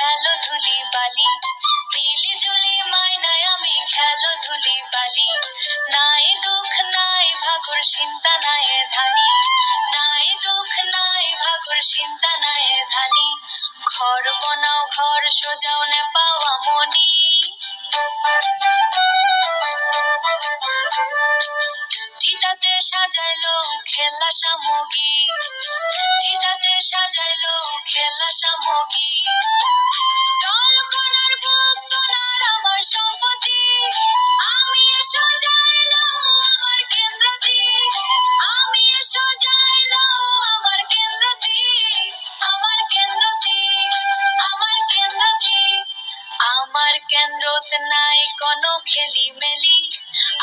খেলো ধুলি বালি, মিলি জুলি মাইনায় আমি খেলো ধুলি বালি। নাই দুঃখ নাই ভাগর চিন্তা নাই ধানি, নাই দুঃখ নাই ভাগর চিন্তা নাই ধানি। ঘর বনাও ঘর সোজাও নে পাওয়া মনি, চিতাতে সাজাইলো খেলা সামগ্রী, চিতাতে সাজাইলো খেলা সামগ্রী। দলকণার ভক্তনার আমার সম্পত্তি, আমি সাজাইলো আমার কেন্দ্রটি, আমি সাজাইলো আমার কেন্দ্রটি, আমার কেন্দ্রটি, আমার কেন্দ্রটি। আমার কেন্দ্রত নাই কোনো খেলি মেলি,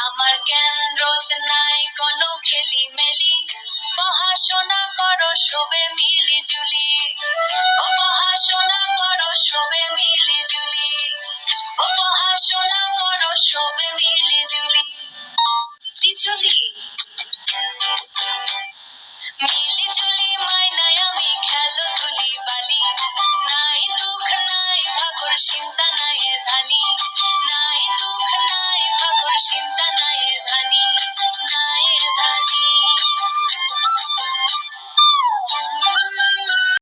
আমার কেন্দ্রত নাই কোনো খেলি মেলি। পড়াশোনা করো সবে মিলি জুলি, ও পড়াশোনা করো সবে মিলি জুলি, ও পড়াশোনা করো সবে মিলি জুলি। জুলি মিলি জুলি মাইনায় আমি খেলো ধুলি বালি। নাই দুঃখ নাই ভাগর চিন্তা নাই ধানি, নাই দুঃখ